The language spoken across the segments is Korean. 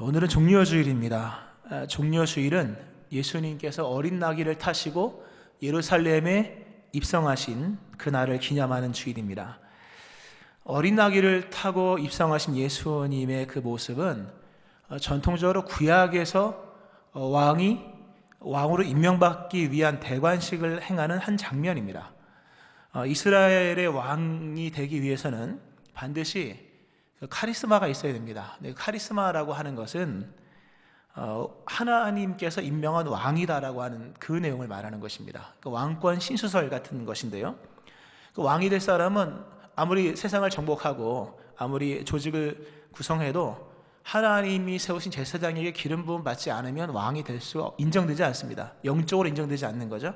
오늘은 종려주일입니다. 종려주일은 예수님께서 어린 나귀를 타시고 예루살렘에 입성하신 그날을 기념하는 주일입니다. 어린 나귀를 타고 입성하신 예수님의 그 모습은 전통적으로 구약에서 왕으로 임명받기 위한 대관식을 행하는 한 장면입니다. 이스라엘의 왕이 되기 위해서는 반드시 카리스마가 있어야 됩니다. 카리스마라고 하는 것은 하나님께서 임명한 왕이다라고 하는 그 내용을 말하는 것입니다. 왕권 신수설 같은 것인데요. 왕이 될 사람은 아무리 세상을 정복하고 아무리 조직을 구성해도 하나님이 세우신 제사장에게 기름 부음 받지 않으면 왕이 될 수 인정되지 않습니다. 영적으로 인정되지 않는 거죠.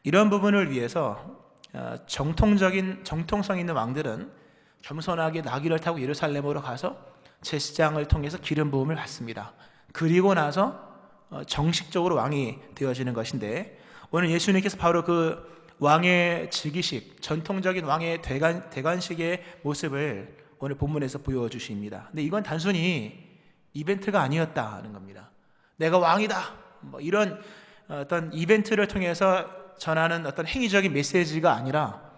이런 부분을 위해서 정통성 있는 왕들은 겸손하게 나귀를 타고 예루살렘으로 가서 제사장을 통해서 기름 부음을 받습니다. 그리고 나서 정식적으로 왕이 되어지는 것인데, 오늘 예수님께서 바로 그 왕의 즉위식, 전통적인 왕의 대관식의 모습을 오늘 본문에서 보여주십니다. 근데 이건 단순히 이벤트가 아니었다는 겁니다. 내가 왕이다, 이런 어떤 이벤트를 통해서 전하는 어떤 행위적인 메시지가 아니라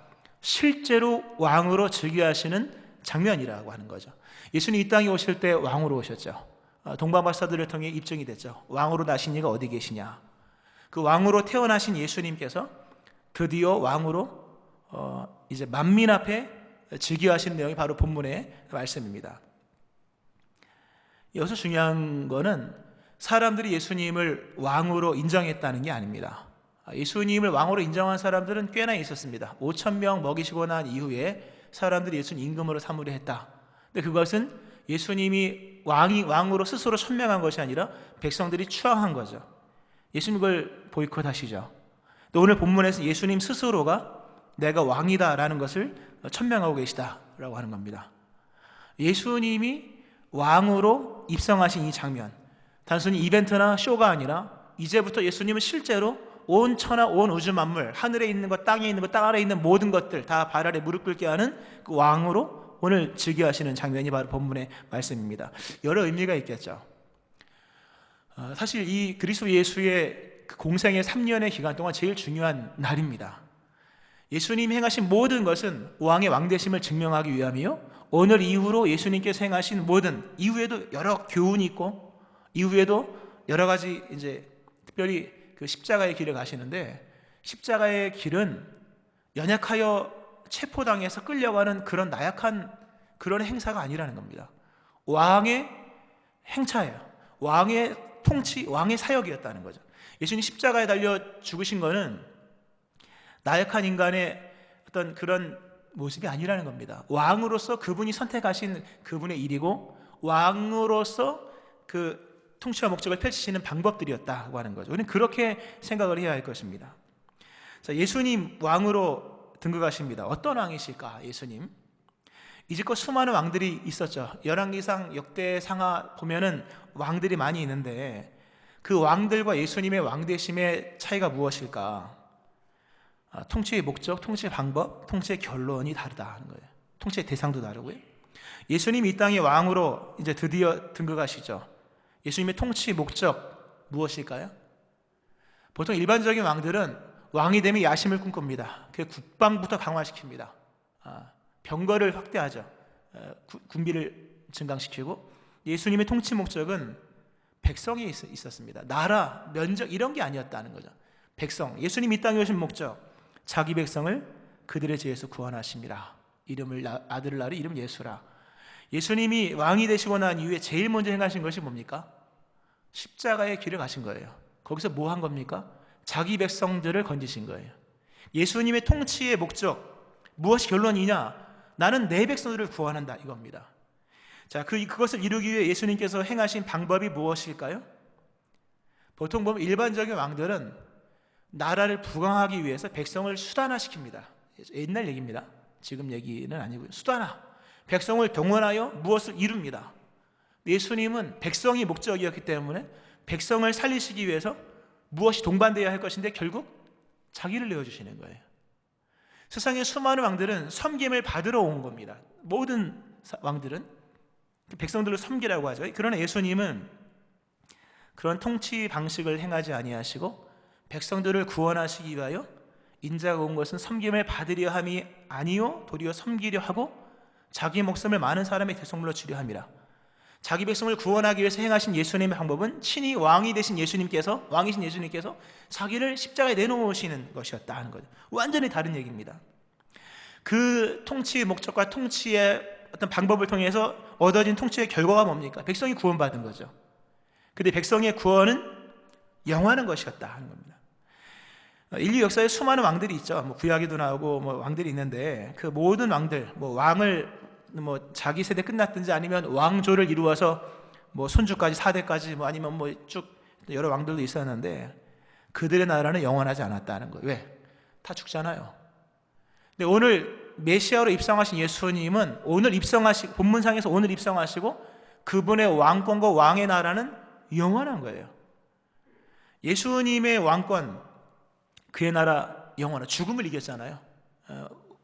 실제로 왕으로 즉위하시는 장면이라고 하는 거죠. 예수님 이 땅에 오실 때 왕으로 오셨죠. 동방박사들을 통해 입증이 됐죠. 왕으로 나신 이가 어디 계시냐. 그 왕으로 태어나신 예수님께서 드디어 왕으로 이제 만민 앞에 즉위하시는 내용이 바로 본문의 말씀입니다. 여기서 중요한 거는 사람들이 예수님을 왕으로 인정했다는 게 아닙니다. 예수님을 왕으로 인정한 사람들은 꽤나 있었습니다. 5,000명 먹이시고 난 이후에 사람들이 예수님 임금으로 삼으려 했다. 근데 그것은 예수님이 왕으로 스스로 천명한 것이 아니라 백성들이 추앙한 거죠. 예수님 그걸 보이콧하시죠. 또 오늘 본문에서 예수님 스스로가 내가 왕이다라는 것을 천명하고 계시다라고 하는 겁니다. 예수님이 왕으로 입성하신 이 장면, 단순히 이벤트나 쇼가 아니라 이제부터 예수님은 실제로 온 천하 온 우주 만물, 하늘에 있는 것, 땅에 있는 것, 땅 아래에 있는 모든 것들 다 발 아래 무릎 꿇게 하는 그 왕으로 오늘 즉위하시는 장면이 바로 본문의 말씀입니다. 여러 의미가 있겠죠. 사실 이 그리스도 예수의 공생의 3년의 기간 동안 제일 중요한 날입니다. 예수님이 행하신 모든 것은 왕의 왕되심을 증명하기 위함이요, 오늘 이후로 예수님께서 행하신 모든, 이후에도 여러 교훈이 있고 이후에도 여러 가지, 이제 특별히 그 십자가의 길을 가시는데, 십자가의 길은 연약하여 체포당해서 끌려가는 그런 나약한 그런 행사가 아니라는 겁니다. 왕의 행차예요. 왕의 통치, 왕의 사역이었다는 거죠. 예수님 십자가에 달려 죽으신 거는 나약한 인간의 어떤 그런 모습이 아니라는 겁니다. 왕으로서 그분이 선택하신 그분의 일이고, 왕으로서 그 통치와 목적을 펼치시는 방법들이었다고 하는 거죠. 우리는 그렇게 생각을 해야 할 것입니다. 자, 예수님 왕으로 등극하십니다. 어떤 왕이실까? 예수님 이제껏 수많은 왕들이 있었죠. 열왕기상 역대상하 보면은 왕들이 많이 있는데, 그 왕들과 예수님의 왕되심의 차이가 무엇일까? 통치의 목적, 통치의 방법, 통치의 결론이 다르다는 거예요. 통치의 대상도 다르고요. 예수님이 이 땅의 왕으로 이제 드디어 등극하시죠. 예수님의 통치 목적 무엇일까요? 보통 일반적인 왕들은 왕이 되면 야심을 꿈꿉니다. 그 국방부터 강화시킵니다. 병거를 확대하죠. 군비를 증강시키고. 예수님의 통치 목적은 백성이 있었습니다. 나라, 면적 이런 게 아니었다는 거죠. 백성, 예수님이 이 땅에 오신 목적, 자기 백성을 그들의 죄에서 구원하십니다. 아들을 낳으리 이름 예수라. 예수님이 왕이 되시고 난 이후에 제일 먼저 행하신 것이 뭡니까? 십자가의 길을 가신 거예요. 거기서 뭐 한 겁니까? 자기 백성들을 건지신 거예요. 예수님의 통치의 목적, 무엇이 결론이냐? 나는 내 백성들을 구원한다, 이겁니다. 자, 그것을 이루기 위해 예수님께서 행하신 방법이 무엇일까요? 보통 보면 일반적인 왕들은 나라를 부강하기 위해서 백성을 수단화시킵니다. 옛날 얘기입니다. 지금 얘기는 아니고요. 수단화. 백성을 동원하여 무엇을 이룹니다. 예수님은 백성이 목적이었기 때문에 백성을 살리시기 위해서 무엇이 동반되어야 할 것인데 결국 자기를 내어주시는 거예요. 세상의 수많은 왕들은 섬김을 받으러 온 겁니다. 모든 왕들은 백성들을 섬기라고 하죠. 그러나 예수님은 그런 통치 방식을 행하지 아니하시고 백성들을 구원하시기 위하여 인자가 온 것은 섬김을 받으려 함이 아니요 도리어 섬기려 하고 자기 목숨을 많은 사람의 대속물로 주려 함이라. 자기 백성을 구원하기 위해서 행하신 예수님의 방법은 친히 왕이신 예수님께서 자기를 십자가에 내놓으시는 것이었다 하는 거죠. 완전히 다른 얘기입니다. 그 통치의 목적과 통치의 어떤 방법을 통해서 얻어진 통치의 결과가 뭡니까? 백성이 구원받은 거죠. 근데 백성의 구원은 영원한 것이었다 하는 겁니다. 인류 역사에 수많은 왕들이 있죠. 구약에도 나오고 왕들이 있는데 그 모든 왕들, 왕을 자기 세대 끝났든지 아니면 왕조를 이루어서 손주까지 4대까지 아니면 쭉 여러 왕들도 있었는데 그들의 나라는 영원하지 않았다는 거예요. 왜? 다 죽잖아요. 근데 오늘 메시아로 입성하신 예수님은 본문상에서 오늘 입성하시고 그분의 왕권과 왕의 나라는 영원한 거예요. 예수님의 왕권, 그의 나라 영원한, 죽음을 이겼잖아요.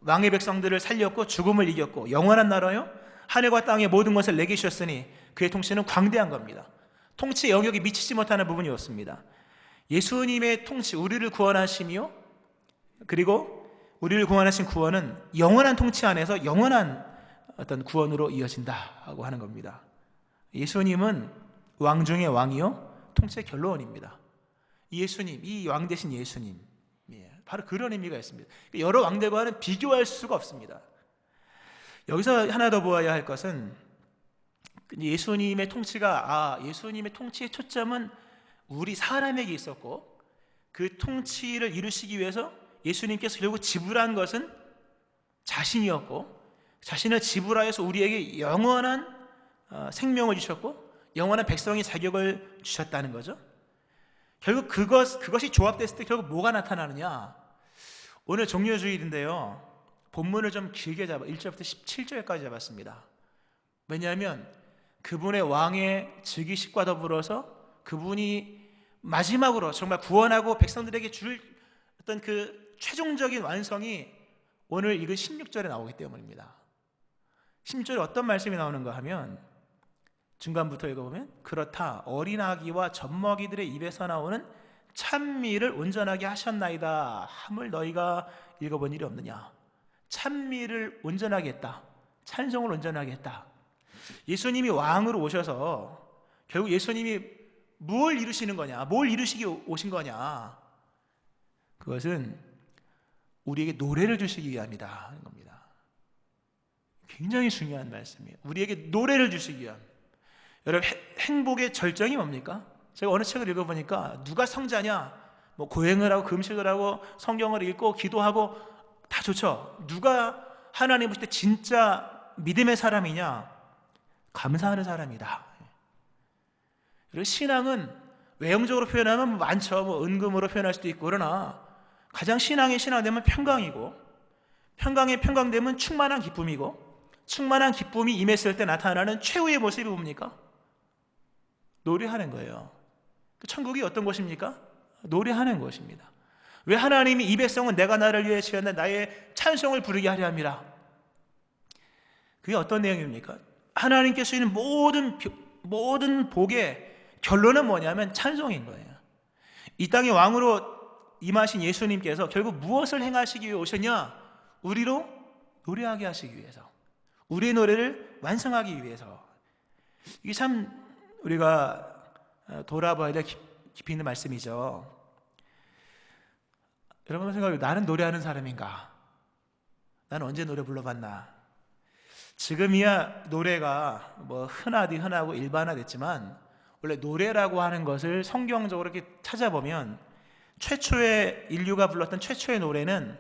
왕의 백성들을 살렸고 죽음을 이겼고 영원한 나라요. 하늘과 땅의 모든 것을 내게 주셨으니 그의 통치는 광대한 겁니다. 통치 영역이 미치지 못하는 부분이 없습니다. 예수님의 통치, 우리를 구원하시며 그리고 우리를 구원하신 구원은 영원한 통치 안에서 영원한 어떤 구원으로 이어진다고 하는 겁니다. 예수님은 왕 중의 왕이요 통치의 결론입니다. 예수님, 이 왕 대신 예수님, 바로 그런 의미가 있습니다. 여러 왕들과는 비교할 수가 없습니다. 여기서 하나 더 보아야 할 것은 예수님의 예수님의 통치의 초점은 우리 사람에게 있었고 그 통치를 이루시기 위해서 예수님께서 결국 지불한 것은 자신이었고 자신을 지불하여서 우리에게 영원한 생명을 주셨고 영원한 백성의 자격을 주셨다는 거죠. 결국 그것이 조합됐을 때 결국 뭐가 나타나느냐? 오늘 종료주일인데요. 본문을 좀 길게 1절부터 17절까지 잡았습니다. 왜냐하면 그분의 왕의 즉위식과 더불어서 그분이 마지막으로 정말 구원하고 백성들에게 줄 어떤 그 최종적인 완성이 오늘 읽은 16절에 나오기 때문입니다. 16절에 어떤 말씀이 나오는가 하면 중간부터 읽어보면 그렇다 어린아기와 젖먹이들의 입에서 나오는 찬미를 온전하게 하셨나이다 함을 너희가 읽어본 일이 없느냐. 찬미를 온전하게 했다. 찬송을 온전하게 했다. 예수님이 왕으로 오셔서 결국 예수님이 뭘 이루시는 거냐, 뭘 이루시기 오신 거냐, 그것은 우리에게 노래를 주시기 위함이다 하는 겁니다. 굉장히 중요한 말씀이에요. 우리에게 노래를 주시기 위함. 여러분, 행복의 절정이 뭡니까? 제가 어느 책을 읽어보니까 누가 성자냐, 고행을 하고 금식을 하고 성경을 읽고 기도하고 다 좋죠. 누가 하나님 보실 때 진짜 믿음의 사람이냐? 감사하는 사람이다. 그리고 신앙은 외형적으로 표현하면 많죠. 은금으로 표현할 수도 있고. 그러나 가장 신앙이 신앙되면 평강이고, 평강의 평강됨은 충만한 기쁨이고, 충만한 기쁨이 임했을 때 나타나는 최후의 모습이 뭡니까? 노래하는 거예요. 천국이 어떤 곳입니까? 노래하는 곳입니다. 왜 하나님이 이 백성은 내가 나를 위해 지었나 나의 찬송을 부르게 하려 함이라. 그게 어떤 내용입니까? 하나님께 주시는 모든 복의 결론은 뭐냐면 찬송인 거예요. 이 땅의 왕으로 임하신 예수님께서 결국 무엇을 행하시기 위해 오셨냐? 우리로 노래하게 하시기 위해서, 우리의 노래를 완성하기 위해서. 이게 참 우리가 돌아봐야 될 깊이 있는 말씀이죠. 여러분 생각해요. 나는 노래하는 사람인가? 나는 언제 노래 불러봤나? 지금이야 노래가 흔하고 일반화됐지만 원래 노래라고 하는 것을 성경적으로 이렇게 찾아보면 최초의 인류가 불렀던 최초의 노래는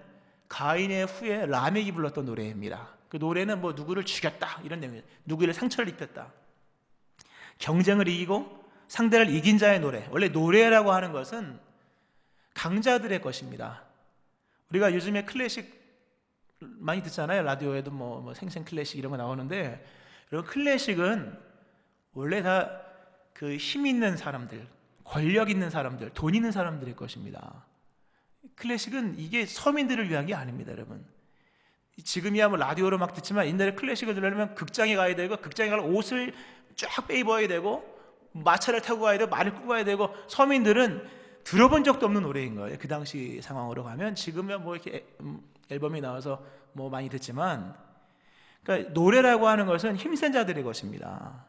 가인의 후에 라멕이 불렀던 노래입니다. 그 노래는 누구를 죽였다 이런 내용이에요. 누구를 상처를 입혔다. 경쟁을 이기고 상대를 이긴 자의 노래. 원래 노래라고 하는 것은 강자들의 것입니다. 우리가 요즘에 클래식 많이 듣잖아요. 라디오에도 생생 클래식 이런 거 나오는데, 여러분 클래식은 원래 다 그 힘 있는 사람들, 권력 있는 사람들, 돈 있는 사람들의 것입니다. 클래식은 이게 서민들을 위한 게 아닙니다, 여러분. 지금이야 뭐 라디오로 막 듣지만 옛날에 클래식을 들으려면 극장에 가야 되고, 극장에 가면 옷을 쫙 빼입어야 되고, 마차를 타고 가야 되고, 말을 끌고 가야 되고, 서민들은 들어본 적도 없는 노래인 거예요. 그 당시 상황으로 가면. 지금은 뭐 이렇게 앨범이 나와서 뭐 많이 듣지만, 그러니까 노래라고 하는 것은 힘센 자들의 것입니다.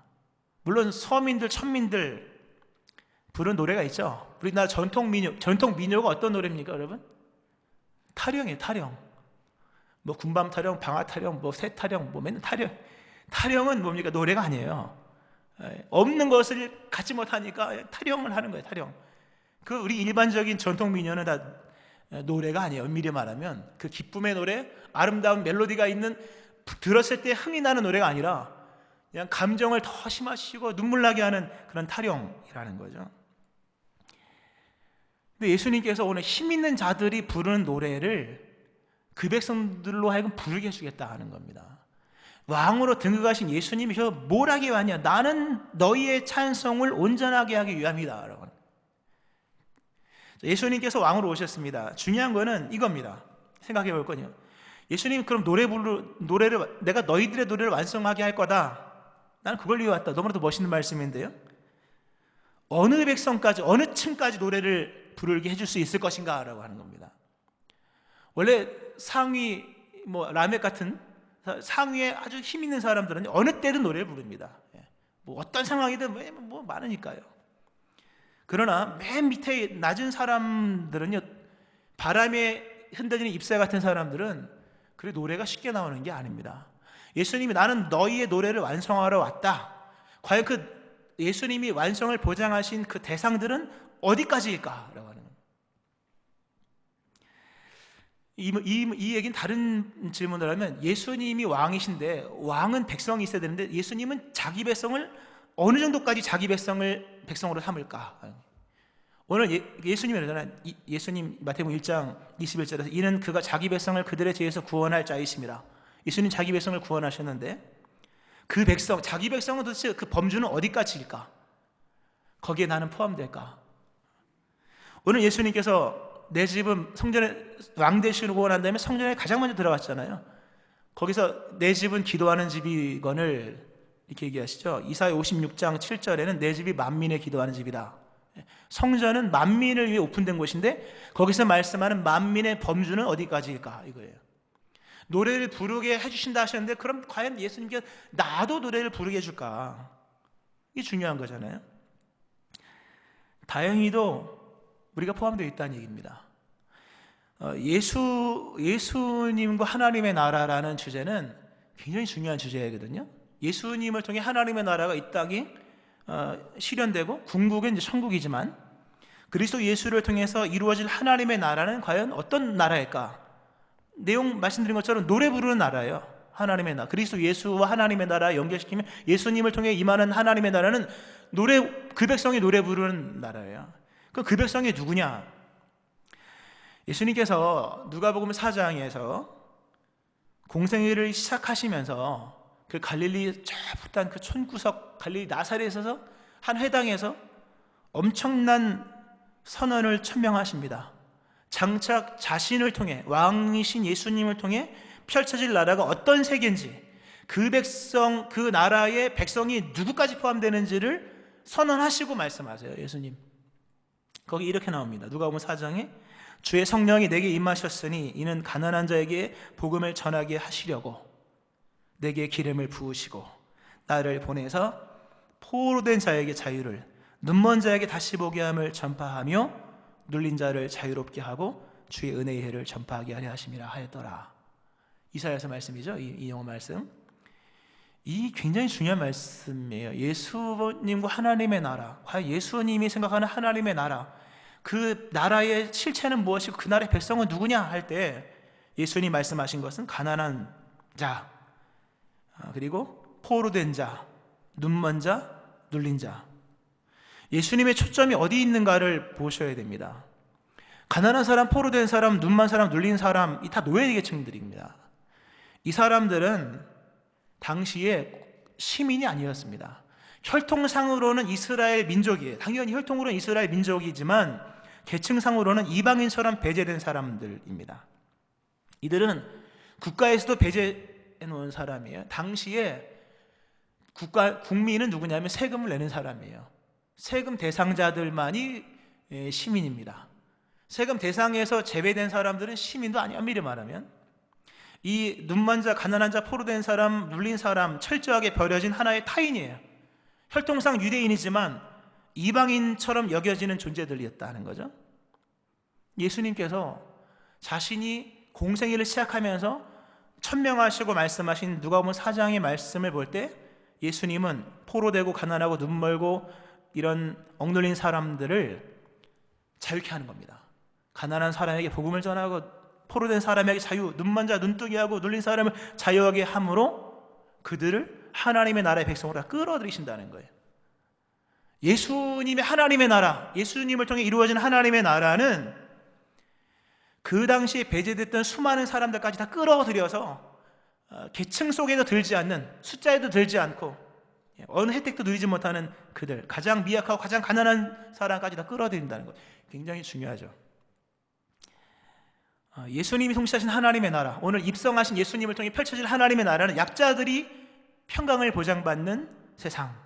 물론 서민들, 천민들 부른 노래가 있죠. 우리나라 전통 민요가 어떤 노래입니까, 여러분? 타령이에요, 타령. 뭐 군밤 타령, 방아 타령, 뭐 새 타령, 뭐 맨날 타령. 타령은 뭡니까? 노래가 아니에요. 없는 것을 갖지 못하니까 타령을 하는 거예요, 타령. 그 우리 일반적인 전통 민요는 다 노래가 아니에요. 엄밀히 말하면 그 기쁨의 노래, 아름다운 멜로디가 있는, 들었을 때 흥이 나는 노래가 아니라 그냥 감정을 더 심하시고 눈물 나게 하는 그런 타령이라는 거죠. 근데 예수님께서 오늘 힘 있는 자들이 부르는 노래를 그 백성들로 하여금 부르게 해주겠다 하는 겁니다. 왕으로 등극하신 예수님이 뭘 하기 위하냐? 나는 너희의 찬송을 온전하게 하기 위함이다 라고. 예수님께서 왕으로 오셨습니다. 중요한 거는 이겁니다. 생각해 볼 거냐? 예수님 그럼 노래를 내가 너희들의 노래를 완성하게 할 거다. 나는 그걸 위해 왔다. 너무나도 멋있는 말씀인데요. 어느 백성까지, 어느 층까지 노래를 부르게 해줄 수 있을 것인가 라고 하는 겁니다. 원래 상위, 뭐 라멕 같은 상위에 아주 힘 있는 사람들은 어느 때든 노래를 부릅니다. 뭐 어떤 상황이든 뭐 많으니까요. 그러나 맨 밑에 낮은 사람들은요, 바람에 흔들리는 잎새 같은 사람들은 그래 노래가 쉽게 나오는 게 아닙니다. 예수님이 나는 너희의 노래를 완성하러 왔다. 과연 그 예수님이 완성을 보장하신 그 대상들은 어디까지일까? 라고 하는 이 얘기는 다른 질문을 하면, 예수님이 왕이신데 왕은 백성이 있어야 되는데 예수님은 자기 백성을 어느 정도까지 자기 백성으로 삼을까? 오늘 예수님이 그러잖아요. 예수님 마태복음 1장 21절에서 이는 그가 자기 백성을 그들의 죄에서 구원할 자이심이라. 예수님 자기 백성을 구원하셨는데 그 백성, 자기 백성은 도대체 그 범주는 어디까지일까? 거기에 나는 포함될까? 오늘 예수님께서 내 집은 성전에 왕 되시고 난 다음에 성전에 가장 먼저 들어갔잖아요. 거기서 내 집은 기도하는 집이거늘 이렇게 얘기하시죠. 이사야 56장 7절에는 내 집이 만민의 기도하는 집이다. 성전은 만민을 위해 오픈된 곳인데 거기서 말씀하는 만민의 범주는 어디까지일까 이거예요. 노래를 부르게 해주신다 하셨는데 그럼 과연 예수님께서 나도 노래를 부르게 해줄까? 이게 중요한 거잖아요. 다행히도 우리가 포함되어 있다는 얘기입니다. 예수님과 하나님의 나라라는 주제는 굉장히 중요한 주제거든요. 예수님을 통해 하나님의 나라가 이 땅에 실현되고 궁극은 이제 천국이지만 그리스도 예수를 통해서 이루어질 하나님의 나라는 과연 어떤 나라일까? 내용 말씀드린 것처럼 노래 부르는 나라예요. 하나님의 나라. 그리스도 예수와 하나님의 나라 연결시키면 예수님을 통해 임하는 하나님의 나라는 그 백성이 노래 부르는 나라예요. 그럼 그 백성이 누구냐? 예수님께서 누가복음 4장에서 공생애를 시작하시면서 그 갈릴리 저 붓단 그 촌구석 갈릴리 나사렛에서 한 회당에서 엄청난 선언을 천명하십니다. 장차 자신을 통해 왕이신 예수님을 통해 펼쳐질 나라가 어떤 세계인지, 그 백성, 그 나라의 백성이 누구까지 포함되는지를 선언하시고 말씀하세요. 예수님 거기 이렇게 나옵니다. 누가복음 4장에 주의 성령이 내게 임하셨으니 이는 가난한 자에게 복음을 전하게 하시려고 내게 기름을 부으시고 나를 보내서 포로된 자에게 자유를, 눈먼 자에게 다시 보게 함을 전파하며 눌린 자를 자유롭게 하고 주의 은혜의 해를 전파하게 하려 하심이라 하였더라. 이사야서 말씀이죠. 이 영어 말씀. 이 굉장히 중요한 말씀이에요. 예수님과 하나님의 나라, 과연 예수님이 생각하는 하나님의 나라, 그 나라의 실체는 무엇이고 그 나라의 백성은 누구냐 할 때 예수님이 말씀하신 것은 가난한 자, 그리고 포로된 자, 눈먼 자, 눌린 자. 예수님의 초점이 어디 있는가를 보셔야 됩니다. 가난한 사람, 포로된 사람, 눈먼 사람, 눌린 사람, 이 다 노예계층들입니다. 이 사람들은 당시에 시민이 아니었습니다. 혈통상으로는 이스라엘 민족이에요. 당연히 혈통으로는 이스라엘 민족이지만 계층상으로는 이방인처럼 배제된 사람들입니다. 이들은 국가에서도 배제해 놓은 사람이에요. 당시에 국민은 누구냐면 세금을 내는 사람이에요. 세금 대상자들만이 시민입니다. 세금 대상에서 제외된 사람들은 시민도 아니야. 미리 말하면 이 눈먼 자, 가난한 자, 포로된 사람, 눌린 사람 철저하게 버려진 하나의 타인이에요. 혈통상 유대인이지만 이방인처럼 여겨지는 존재들이었다는 거죠. 예수님께서 자신이 공생애를 시작하면서 천명하시고 말씀하신 누가복음 4장의 말씀을 볼 때 예수님은 포로되고 가난하고 눈멀고 이런 억눌린 사람들을 자유케 하는 겁니다. 가난한 사람에게 복음을 전하고 포로된 사람에게 자유, 눈먼 자, 눈뜨게 하고 눌린 사람을 자유하게 함으로 그들을 하나님의 나라의 백성으로 끌어들이신다는 거예요. 예수님의 하나님의 나라, 예수님을 통해 이루어진 하나님의 나라는 그 당시에 배제됐던 수많은 사람들까지 다 끌어들여서 계층 속에도 들지 않는, 숫자에도 들지 않고 어느 혜택도 누리지 못하는 그들, 가장 미약하고 가장 가난한 사람까지 다 끌어들인다는 것, 굉장히 중요하죠. 예수님이 통치하신 하나님의 나라, 오늘 입성하신 예수님을 통해 펼쳐질 하나님의 나라는 약자들이 평강을 보장받는 세상.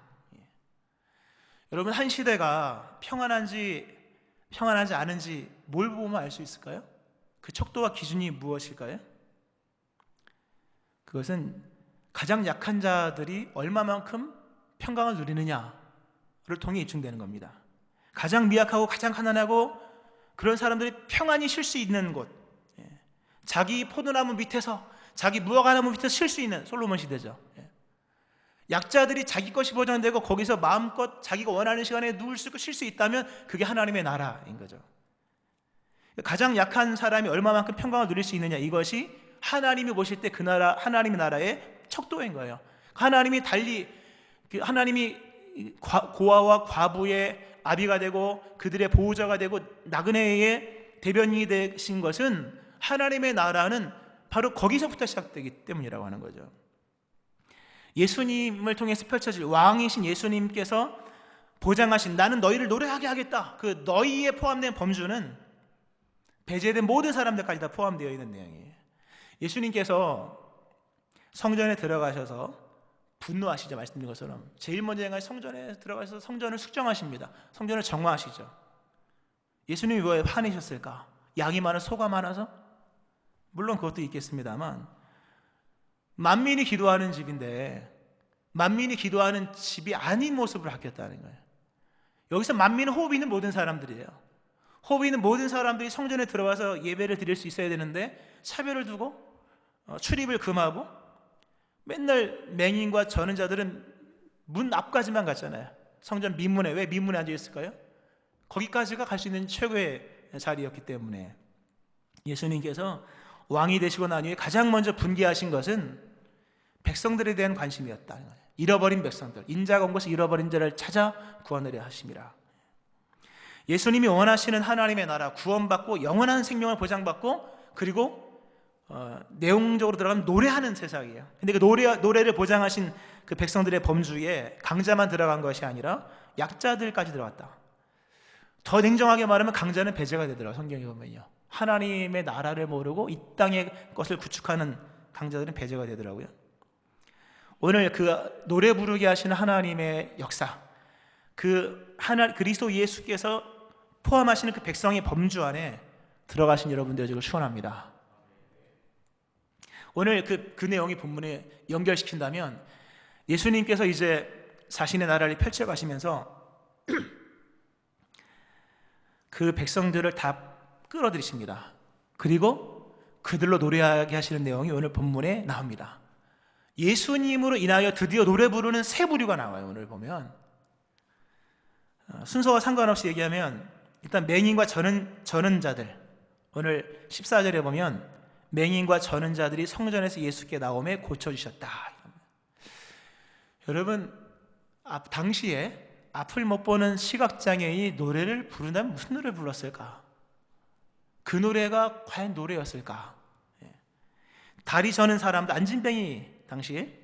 여러분, 한 시대가 평안한지 평안하지 않은지 뭘 보면 알 수 있을까요? 그 척도와 기준이 무엇일까요? 그것은 가장 약한 자들이 얼마만큼 평강을 누리느냐를 통해 입증되는 겁니다. 가장 미약하고 가장 가난하고 그런 사람들이 평안히 쉴 수 있는 곳, 자기 포도나무 밑에서, 자기 무화과나무 밑에서 쉴 수 있는 솔로몬 시대죠. 약자들이 자기 것이 보장되고 거기서 마음껏 자기가 원하는 시간에 누울 수 있고 쉴 수 있다면 그게 하나님의 나라인 거죠. 가장 약한 사람이 얼마만큼 평강을 누릴 수 있느냐, 이것이 하나님이 보실 때 그 나라, 하나님의 나라의 척도인 거예요. 하나님이 고아와 과부의 아비가 되고 그들의 보호자가 되고 나그네의 대변인이 되신 것은, 하나님의 나라는 바로 거기서부터 시작되기 때문이라고 하는 거죠. 예수님을 통해서 펼쳐질 왕이신 예수님께서 보장하신 나는 너희를 노래하게 하겠다, 그 너희에 포함된 범주는 배제된 모든 사람들까지 다 포함되어 있는 내용이에요. 예수님께서 성전에 들어가셔서 분노하시죠. 말씀드린 것처럼 제일 먼저 행하신 성전에 들어가셔서 성전을 숙정하십니다. 성전을 정화하시죠. 예수님이 왜 화내셨을까? 양이 많아 소가 많아서? 물론 그것도 있겠습니다만, 만민이 기도하는 집인데 만민이 기도하는 집이 아닌 모습을 바뀌었다는 거예요. 여기서 만민은 호흡 있는 모든 사람들이에요. 호흡 있는 모든 사람들이 성전에 들어와서 예배를 드릴 수 있어야 되는데 차별을 두고 출입을 금하고 맨날 맹인과 저는 자들은 문 앞까지만 갔잖아요. 성전 민문에. 왜 민문에 앉아 있을까요? 거기까지가 갈 수 있는 최고의 자리였기 때문에 예수님께서 왕이 되시고 난 후에 가장 먼저 분개하신 것은 백성들에 대한 관심이었다. 잃어버린 백성들, 인자가 온 것을 잃어버린 자를 찾아 구원하려 하심이라. 예수님이 원하시는 하나님의 나라, 구원받고 영원한 생명을 보장받고, 그리고 내용적으로 들어가면 노래하는 세상이에요. 근데 그 노래를 보장하신 그 백성들의 범주에 강자만 들어간 것이 아니라 약자들까지 들어갔다. 더 냉정하게 말하면 강자는 배제가 되더라고요. 성경에 보면요, 하나님의 나라를 모르고 이 땅의 것을 구축하는 강자들은 배제가 되더라고요. 오늘 그 노래 부르게 하시는 하나님의 역사, 그리스도 예수께서 포함하시는 그 백성의 범주 안에 들어가신 여러분 되시길 축원합니다. 오늘 그 내용이 본문에 연결시킨다면, 예수님께서 이제 자신의 나라를 펼쳐가시면서 그 백성들을 다 끌어들이십니다. 그리고 그들로 노래하게 하시는 내용이 오늘 본문에 나옵니다. 예수님으로 인하여 드디어 노래 부르는 세 부류가 나와요. 오늘 보면 순서와 상관없이 얘기하면, 일단 맹인과 저는 자들, 오늘 14절에 보면 맹인과 저는 자들이 성전에서 예수께 나오매 고쳐주셨다. 여러분, 당시에 앞을 못 보는 시각장애인이 노래를 부른다면 무슨 노래를 불렀을까? 그 노래가 과연 노래였을까? 다리 저는 사람들, 안진뱅이 당시에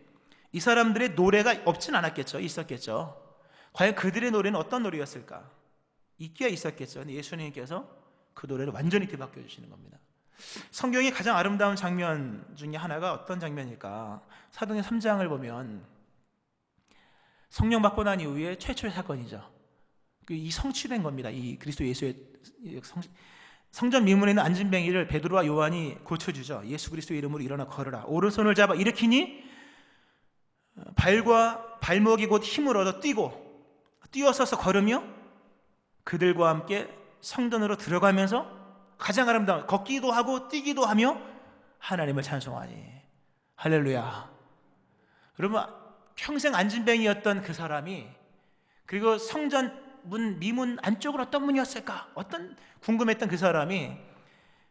이 사람들의 노래가 없진 않았겠죠. 있었겠죠. 과연 그들의 노래는 어떤 노래였을까? 있기야 있었겠죠. 근데 예수님께서 그 노래를 완전히 뒤바꿔 주시는 겁니다. 성경의 가장 아름다운 장면 중에 하나가 어떤 장면일까? 사도행전 3장을 보면 성령 받고 난 이후에 최초의 사건이죠. 이 성취된 겁니다. 이 그리스도 예수의 성전 미문에 있는 안진뱅이를 베드로와 요한이 고쳐주죠. 예수 그리스도의 이름으로 일어나 걸으라. 오른손을 잡아 일으키니 발과 발목이 곧 힘을 얻어 뛰어서서 걸으며 그들과 함께 성전으로 들어가면서 가장 아름다운 걷기도 하고 뛰기도 하며 하나님을 찬송하니. 할렐루야. 여러분, 평생 안진뱅이였던 그 사람이, 그리고 성전 미문 안쪽은 어떤 문이었을까? 어떤 궁금했던 그 사람이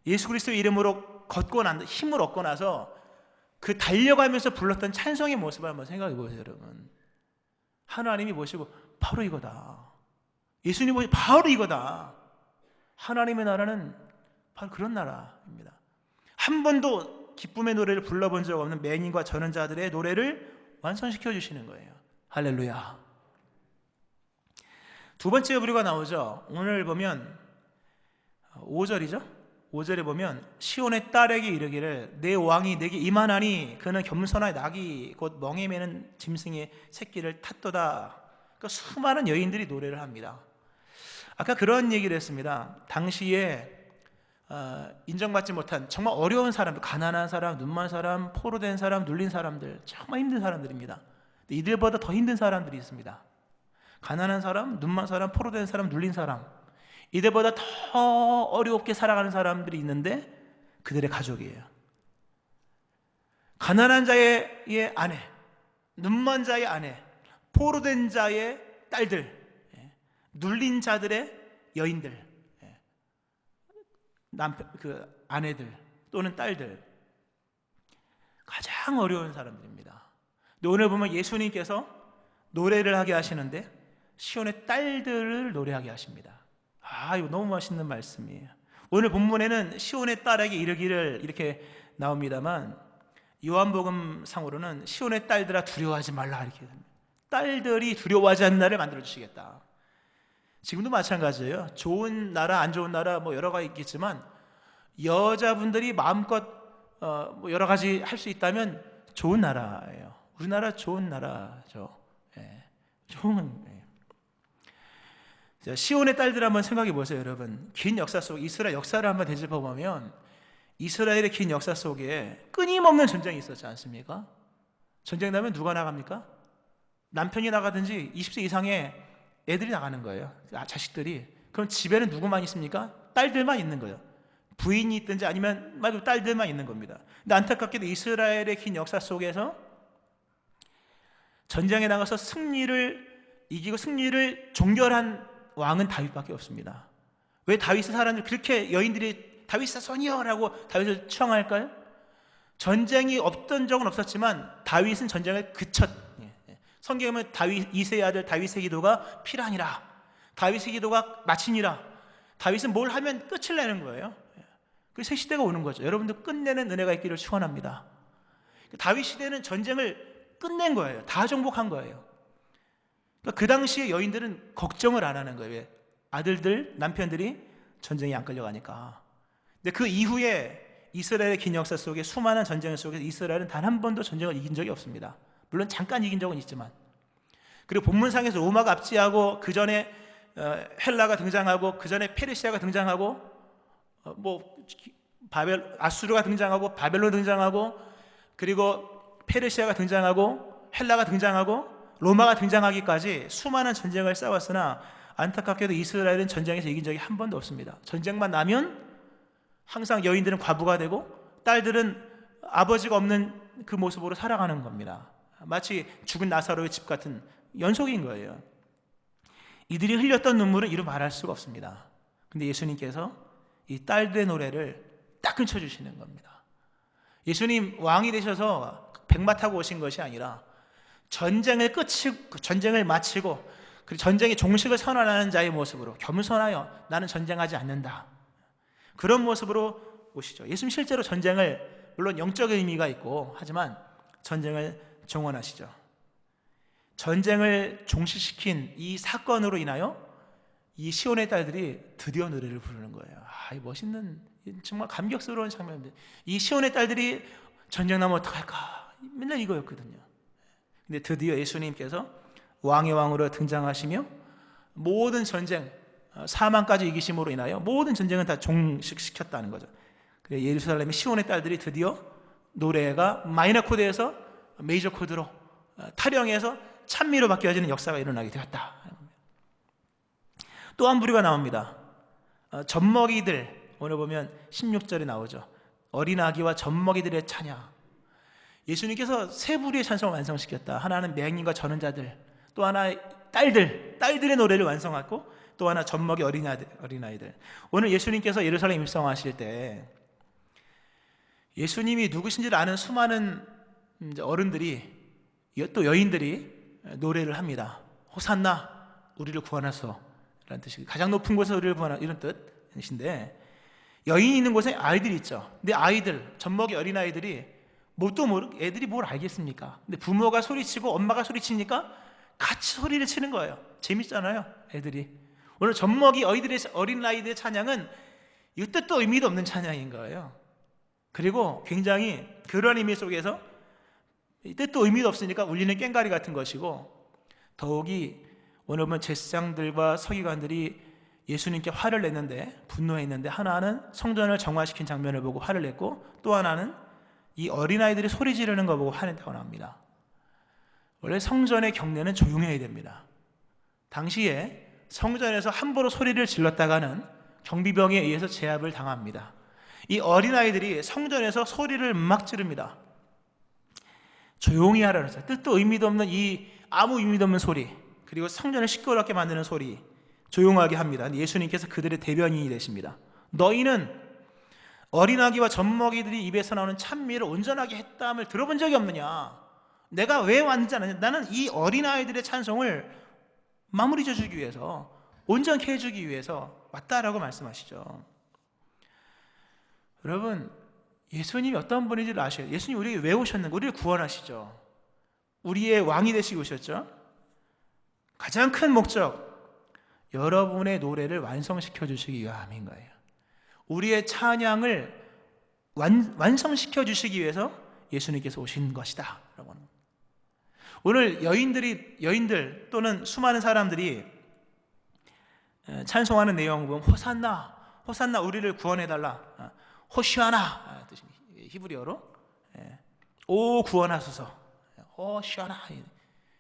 예수 그리스도의 이름으로 걷고 난 힘을 얻고 나서 그 달려가면서 불렀던 찬송의 모습을 한번 생각해 보세요, 여러분. 하나님이 보시고 바로 이거다. 예수님 보시고 바로 이거다. 하나님의 나라는 바로 그런 나라입니다. 한 번도 기쁨의 노래를 불러본 적 없는 맹인과 전원자들의 노래를 완성시켜 주시는 거예요. 할렐루야. 두 번째 부류가 나오죠. 오늘 보면 5절이죠. 5절에 보면 시온의 딸에게 이르기를 내 왕이 내게 임하나니 그는 겸손하여 낙이 곧 멍에 매는 짐승의 새끼를 탔도다. 그러니까 수많은 여인들이 노래를 합니다. 아까 그런 얘기를 했습니다. 당시에 인정받지 못한 정말 어려운 사람들, 가난한 사람, 눈먼 사람, 포로된 사람, 눌린 사람들, 정말 힘든 사람들입니다. 이들보다 더 힘든 사람들이 있습니다. 가난한 사람, 눈먼 사람, 포로된 사람, 눌린 사람, 이들보다 더 어렵게 살아가는 사람들이 있는데 그들의 가족이에요. 가난한 자의 아내, 눈먼 자의 아내, 포로된 자의 딸들, 눌린 자들의 여인들, 남편, 그 아내들 또는 딸들, 가장 어려운 사람들입니다. 근데 오늘 보면 예수님께서 노래를 하게 하시는데 시온의 딸들을 노래하게 하십니다. 이거 너무 멋있는 말씀이에요. 오늘 본문에는 시온의 딸에게 이르기를 이렇게 나옵니다만 요한복음 상으로는 시온의 딸들아 두려워하지 말라 이렇게 됩니다. 딸들이 두려워하지 않는 나라를 만들어 주시겠다. 지금도 마찬가지예요. 좋은 나라, 안 좋은 나라 뭐 여러 가지 있겠지만 여자분들이 마음껏 뭐 여러 가지 할 수 있다면 좋은 나라예요. 우리나라 좋은 나라죠. 좋은. 시온의 딸들 한번 생각해 보세요, 여러분. 긴 역사 속 이스라엘 역사를 한번 되짚어 보면 이스라엘의 긴 역사 속에 끊임없는 전쟁이 있었지 않습니까? 전쟁 나면 누가 나갑니까? 남편이 나가든지 20세 이상의 애들이 나가는 거예요. 자식들이. 그럼 집에는 누구만 있습니까? 딸들만 있는 거예요. 부인이 있든지 아니면 말고 딸들만 있는 겁니다. 근데 안타깝게도 이스라엘의 긴 역사 속에서 전쟁에 나가서 승리를 이기고 승리를 종결한 왕은 다윗밖에 없습니다. 왜 다윗의 사람들 그렇게 여인들이 다윗의 손이여라고 다윗을 추앙할까요? 전쟁이 없던 적은 없었지만 다윗은 전쟁을 성경에 보면 다윗 이새의 아들 다윗의 기도가 필하니라. 다윗의 기도가 마치니라. 다윗은 뭘 하면 끝을 내는 거예요. 그 새 시대가 오는 거죠. 여러분도 끝내는 은혜가 있기를 축원합니다. 다윗 시대는 전쟁을 끝낸 거예요. 다 정복한 거예요. 그러니까 그 당시에 여인들은 걱정을 안 하는 거예요. 아들들, 남편들이 전쟁에 안 끌려가니까. 근데 그 이후에 이스라엘의 긴 역사 속에 수많은 전쟁 속에서 이스라엘은 단 한 번도 전쟁을 이긴 적이 없습니다. 물론 잠깐 이긴 적은 있지만. 그리고 본문상에서 로마가 압제하고 그 전에 헬라가 등장하고 그 전에 페르시아가 등장하고 아수르가 등장하고 바벨론 등장하고 그리고 페르시아가 등장하고 헬라가 등장하고 로마가 등장하기까지 수많은 전쟁을 싸웠으나 안타깝게도 이스라엘은 전쟁에서 이긴 적이 한 번도 없습니다. 전쟁만 나면 항상 여인들은 과부가 되고 딸들은 아버지가 없는 그 모습으로 살아가는 겁니다. 마치 죽은 나사로의 집 같은 연속인 거예요. 이들이 흘렸던 눈물은 이루 말할 수가 없습니다. 근데 예수님께서 이 딸들의 노래를 딱 끊쳐주시는 겁니다. 예수님 왕이 되셔서 백마 타고 오신 것이 아니라 전쟁을 마치고 그리고 전쟁의 종식을 선언하는 자의 모습으로 겸손하여 나는 전쟁하지 않는다. 그런 모습으로 오시죠. 예수님 실제로 전쟁을 물론 영적인 의미가 있고 하지만 전쟁을 정원하시죠. 전쟁을 종식시킨 이 사건으로 인하여 이 시온의 딸들이 드디어 노래를 부르는 거예요. 이 멋있는 정말 감격스러운 장면입니다. 이 시온의 딸들이 전쟁 나면 어떡할까 맨날 이거였거든요. 근데 드디어 예수님께서 왕의 왕으로 등장하시며 모든 전쟁, 사망까지 이기심으로 인하여 모든 전쟁은 다 종식시켰다는 거죠. 그래서 예루살렘의 시온의 딸들이 드디어 노래가 마이너 코드에서 메이저 코드로, 타령에서 찬미로 바뀌어지는 역사가 일어나게 되었다. 또 한 부류가 나옵니다. 젖먹이들, 오늘 보면 16절에 나오죠. 어린아기와 젖먹이들의 찬양. 예수님께서 세 부류의 찬송을 완성시켰다. 하나는 맹인과 저는 자들, 또 하나 딸들의 노래를 완성하고, 또 하나 젖먹이 어린아이들. 오늘 예수님께서 예루살렘 입성하실 때 예수님이 누구신지를 아는 수많은 어른들이, 또 여인들이 노래를 합니다. 호산나 우리를 구원하소 라는 뜻이, 가장 높은 곳에서 우리를 구원하소, 이런 뜻인데, 여인이 있는 곳에 아이들이 있죠. 근데 아이들, 젖먹이 어린아이들이 뭣도 모르고, 애들이 뭘 알겠습니까? 근데 부모가 소리치고 엄마가 소리치니까 같이 소리를 치는 거예요. 재밌잖아요, 애들이. 오늘 젖먹이 어린아이들의 찬양은 이 뜻도 의미도 없는 찬양인 거예요. 그리고 굉장히 그런 의미 속에서 뜻도 의미도 없으니까 울리는 꽹과리 같은 것이고, 더욱이 오늘 보면 제사장들과 서기관들이 예수님께 화를 냈는데, 분노했는데, 하나는 성전을 정화시킨 장면을 보고 화를 냈고, 또 하나는 이 어린아이들이 소리 지르는 거 보고 화냈다고 합니다. 원래 성전의 경내는 조용해야 됩니다. 당시에 성전에서 함부로 소리를 질렀다가는 경비병에 의해서 제압을 당합니다. 이 어린아이들이 성전에서 소리를 막 지릅니다. 조용히 하라고 했어요. 뜻도 의미도 없는 이 아무 의미도 없는 소리, 그리고 성전을 시끄럽게 만드는 소리, 조용하게 합니다. 예수님께서 그들의 대변인이 되십니다. 너희는 어린아기와 젖먹이들이 입에서 나오는 찬미를 온전하게 했다함을 들어본 적이 없느냐? 내가 왜 왔는지 아느냐? 나는 이 어린아이들의 찬송을 마무리 져주기 위해서, 온전케 해주기 위해서 왔다라고 말씀하시죠. 여러분, 예수님이 어떤 분인지를 아셔요. 예수님 우리에게 왜 오셨는가? 우리를 구원하시죠. 우리의 왕이 되시고 오셨죠. 가장 큰 목적, 여러분의 노래를 완성시켜 주시기 위함인 거예요. 우리의 찬양을 완성시켜 주시기 위해서 예수님께서 오신 것이다 라고 하는. 오늘 여인들 또는 수많은 사람들이 찬송하는 내용을 보면 호산나 우리를 구원해달라, 호시아나 뜻이 히브리어로 오 구원하소서, 호시아나,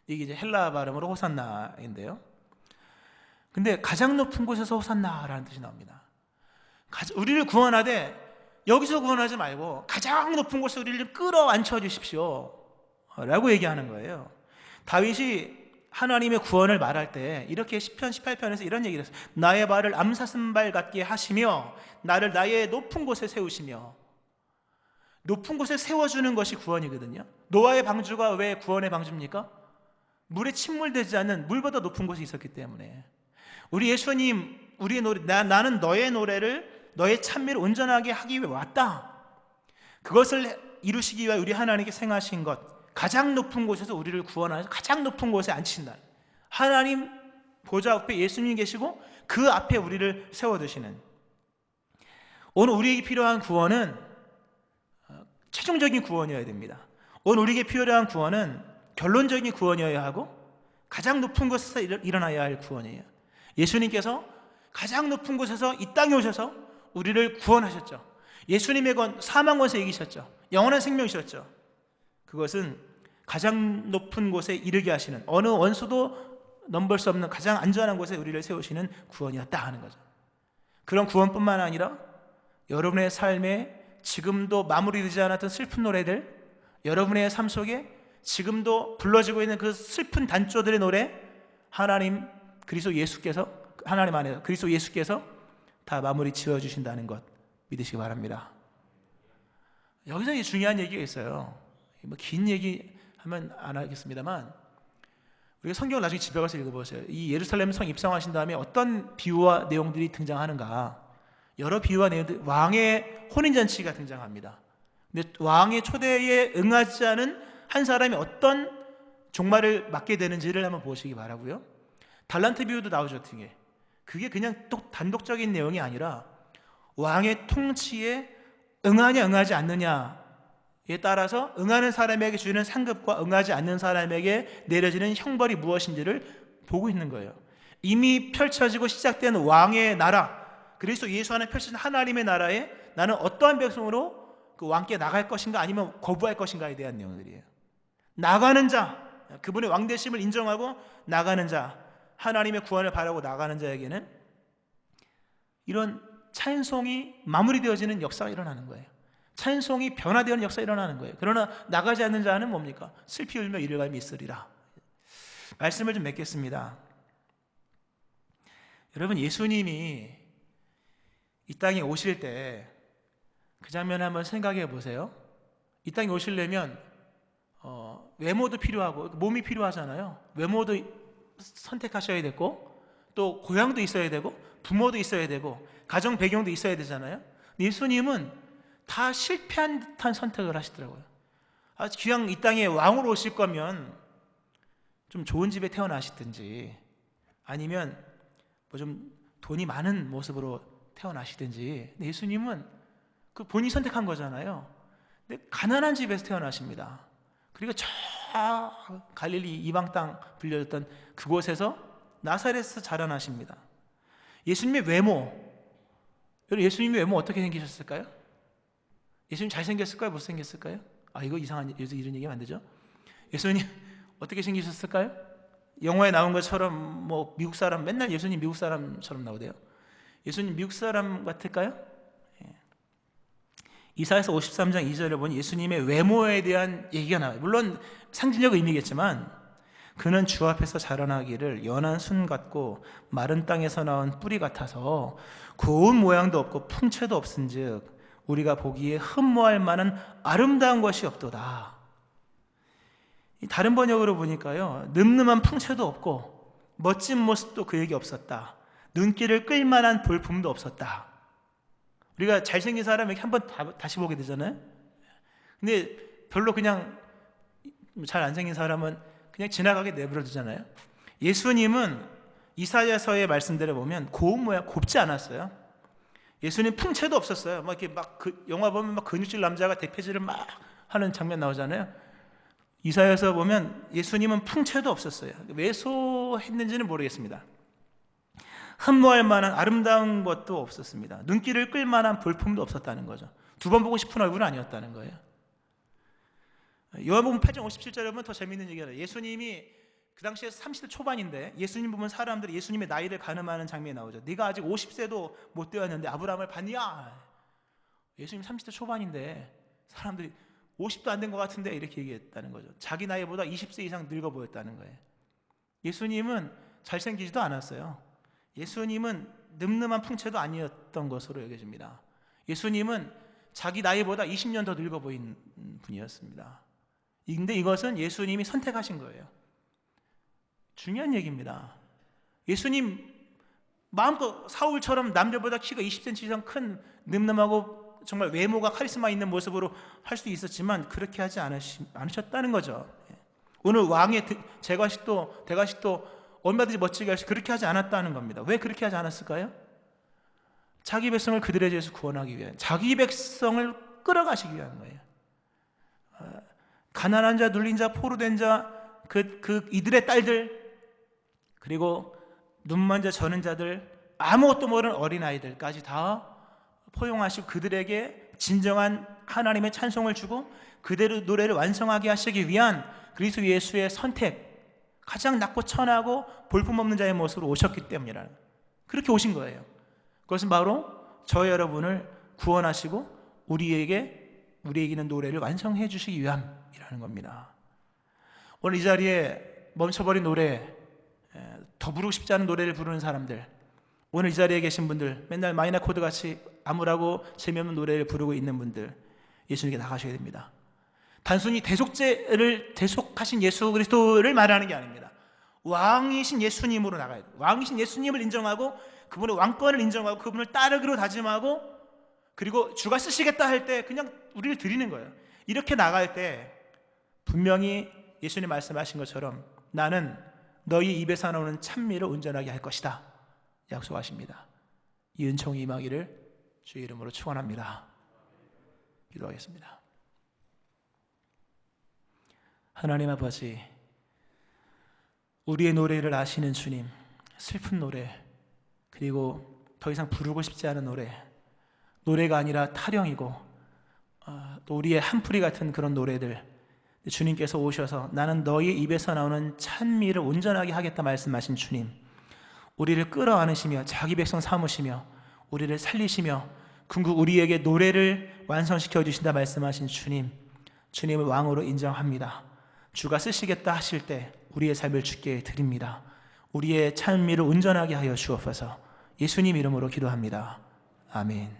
이게 이제 헬라 발음으로 호산나인데요. 근데 가장 높은 곳에서 호산나라는 뜻이 나옵니다. 우리를 구원하되 여기서 구원하지 말고 가장 높은 곳에 우리를 좀 끌어안쳐 주십시오 라고 얘기하는 거예요. 다윗이 하나님의 구원을 말할 때 이렇게 시편 18편에서 이런 얘기를 했어요. 나의 발을 암사슴발 같게 하시며 나를 나의 높은 곳에 세우시며. 높은 곳에 세워주는 것이 구원이거든요. 노아의 방주가 왜 구원의 방주입니까? 물에 침몰되지 않는, 물보다 높은 곳에 있었기 때문에. 우리 예수님, 우리의 노래, 나는 너의 노래를, 너의 찬미를 온전하게 하기 위해 왔다. 그것을 이루시기 위해 우리 하나님께 생하신 것, 가장 높은 곳에서 우리를 구원하셔서 가장 높은 곳에 앉힌다. 하나님 보좌 앞에 예수님 계시고 그 앞에 우리를 세워두시는. 오늘 우리에게 필요한 구원은 최종적인 구원이어야 됩니다. 오늘 우리에게 필요한 구원은 결론적인 구원이어야 하고 가장 높은 곳에서 일어나야 할 구원이에요. 예수님께서 가장 높은 곳에서 이 땅에 오셔서 우리를 구원하셨죠. 예수님의 건 사망 권세 이기셨죠. 영원한 생명이셨죠. 그것은 가장 높은 곳에 이르게 하시는, 어느 원수도 넘볼 수 없는 가장 안전한 곳에 우리를 세우시는 구원이었다 하는 거죠. 그런 구원뿐만 아니라 여러분의 삶에 지금도 마무리되지 않았던 슬픈 노래들, 여러분의 삶 속에 지금도 불러지고 있는 그 슬픈 단조들의 노래, 하나님 그리스도 예수께서, 하나님 안에서 그리스도 예수께서 다 마무리 지어주신다는 것 믿으시기 바랍니다. 여기서 중요한 얘기가 있어요. 뭐 긴 얘기 하면 안 하겠습니다만, 우리가 성경을 나중에 집에 가서 읽어보세요. 이 예루살렘 성 입성하신 다음에 어떤 비유와 내용들이 등장하는가. 여러 비유와 내용들, 왕의 혼인잔치가 등장합니다. 근데 왕의 초대에 응하지 않은 한 사람이 어떤 종말을 맞게 되는지를 한번 보시기 바라고요. 달란트 비유도 나오죠. 그게 그냥 또 단독적인 내용이 아니라 왕의 통치에 응하냐 응하지 않느냐에 따라서 응하는 사람에게 주는 상급과 응하지 않는 사람에게 내려지는 형벌이 무엇인지를 보고 있는 거예요. 이미 펼쳐지고 시작된 왕의 나라, 그리스도 예수 안에 펼쳐진 하나님의 나라에 나는 어떠한 백성으로 그 왕께 나갈 것인가 아니면 거부할 것인가에 대한 내용들이에요. 나가는 자, 그분의 왕되심을 인정하고 나가는 자, 하나님의 구원을 바라고 나가는 자에게는 이런 찬송이 마무리되어지는 역사가 일어나는 거예요. 찬송이 변화되는 역사가 일어나는 거예요. 그러나 나가지 않는 자는 뭡니까? 슬피 울며 이를 갈미 있으리라. 말씀을 좀 맺겠습니다. 여러분, 예수님이 이 땅에 오실 때 그 장면을 한번 생각해 보세요. 이 땅에 오시려면 외모도 필요하고 몸이 필요하잖아요. 외모도 선택하셔야 되고 또 고향도 있어야 되고 부모도 있어야 되고 가정 배경도 있어야 되잖아요. 예수님은 다 실패한 듯한 선택을 하시더라고요. 그냥 이 땅에 왕으로 오실 거면 좀 좋은 집에 태어나시든지 아니면 뭐 좀 돈이 많은 모습으로 태어나시든지, 예수님은 그 본인이 선택한 거잖아요. 근데 가난한 집에서 태어나십니다. 그리고 저 갈릴리 이방 땅 불려졌던 그곳에서 나사렛에서 자라나십니다. 예수님의 외모, 여러분 예수님의 외모 어떻게 생기셨을까요? 예수님 잘생겼을까요? 못생겼을까요? 이거 이상한, 요즘 이런 얘기하면 안 되죠. 예수님 어떻게 생기셨을까요? 영화에 나온 것처럼 뭐 미국 사람, 맨날 예수님 미국 사람처럼 나오대요. 예수님 미국 사람 같을까요? 이사야서 53장 2절을 보니 예수님의 외모에 대한 얘기가 나와요. 물론 상징적 의미겠지만 그는 주 앞에서 자라나기를 연한 순 같고 마른 땅에서 나온 뿌리 같아서 고운 모양도 없고 풍채도 없은즉 우리가 보기에 흠모할 만한 아름다운 것이 없도다. 다른 번역으로 보니까요, 늠름한 풍채도 없고 멋진 모습도 그에게 없었다. 눈길을 끌 만한 볼품도 없었다. 우리가 잘생긴 사람에게 한번 다시 보게 되잖아요. 근데 별로 그냥 잘 안 생긴 사람은 그냥 지나가게 내버려 두잖아요. 예수님은 이사야서의 말씀대로 보면 고운 모양, 곱지 않았어요. 예수님 풍채도 없었어요. 막 이렇게 그 영화 보면 막 근육질 남자가 대패질을 막 하는 장면 나오잖아요. 이사야서 보면 예수님은 풍채도 없었어요. 왜 소했는지는 모르겠습니다. 흠모할 만한 아름다운 것도 없었습니다. 눈길을 끌 만한 볼품도 없었다는 거죠. 두 번 보고 싶은 얼굴은 아니었다는 거예요. 요한복음 8장 57절에 보면 더 재미있는 얘기가 나요. 예수님이 그 당시에 30대 초반인데 예수님 보면 사람들이 예수님의 나이를 가늠하는 장면이 나오죠. 네가 아직 50세도 못 되었는데 아브라함을 봤냐? 예수님 30대 초반인데 사람들이 50도 안 된 것 같은데 이렇게 얘기했다는 거죠. 자기 나이보다 20세 이상 늙어 보였다는 거예요. 예수님은 잘생기지도 않았어요. 예수님은 늠름한 풍채도 아니었던 것으로 여겨집니다. 예수님은 자기 나이보다 20년 더 늙어 보인 분이었습니다. 근데 이것은 예수님이 선택하신 거예요. 중요한 얘기입니다. 예수님 마음껏 사울처럼 남들보다 키가 20cm 이상 큰 늠름하고 정말 외모가 카리스마 있는 모습으로 할 수 있었지만 그렇게 하지 않으셨다는 거죠. 오늘 왕의 제관식도 대관식도 얼마든지 멋지게 할수 그렇게 하지 않았다는 겁니다. 왜 그렇게 하지 않았을까요? 자기 백성을 그들의 죄에서 구원하기 위해, 자기 백성을 끌어가시기 위한 거예요. 가난한 자, 눌린 자, 포로된 자, 이들의 딸들, 그리고 눈먼 자, 저는 자들, 아무것도 모르는 어린아이들까지 다 포용하시고 그들에게 진정한 하나님의 찬송을 주고 그대로 노래를 완성하게 하시기 위한 그리스도 예수의 선택, 가장 낮고 천하고 볼품없는 자의 모습으로 오셨기 때문이라. 그렇게 오신 거예요. 그것은 바로 저 여러분을 구원하시고 우리에게는 노래를 완성해 주시기 위함이라는 겁니다. 오늘 이 자리에 멈춰버린 노래, 더 부르고 싶지 않은 노래를 부르는 사람들, 오늘 이 자리에 계신 분들, 맨날 마이너 코드 같이 암울하고 재미없는 노래를 부르고 있는 분들, 예수님께 나가셔야 됩니다. 단순히 대속하신 예수 그리스도를 말하는 게 아닙니다. 왕이신 예수님으로 나가야 돼요. 왕이신 예수님을 인정하고 그분의 왕권을 인정하고 그분을 따르기로 다짐하고, 그리고 주가 쓰시겠다 할 때 그냥 우리를 드리는 거예요. 이렇게 나갈 때 분명히 예수님 말씀하신 것처럼 나는 너희 입에서 나오는 찬미를 온전하게 할 것이다 약속하십니다. 이 은총이 임하기를 주의 이름으로 축원합니다. 기도하겠습니다. 하나님 아버지, 우리의 노래를 아시는 주님, 슬픈 노래, 그리고 더 이상 부르고 싶지 않은 노래가 아니라 타령이고 또 우리의 한풀이 같은 그런 노래들, 주님께서 오셔서 나는 너희 입에서 나오는 찬미를 온전하게 하겠다 말씀하신 주님, 우리를 끌어안으시며 자기 백성 삼으시며 우리를 살리시며 궁극 우리에게 노래를 완성시켜 주신다 말씀하신 주님, 주님을 왕으로 인정합니다. 주가 쓰시겠다 하실 때 우리의 삶을 주께 드립니다. 우리의 찬미를 온전하게 하여 주옵소서. 예수님 이름으로 기도합니다. 아멘.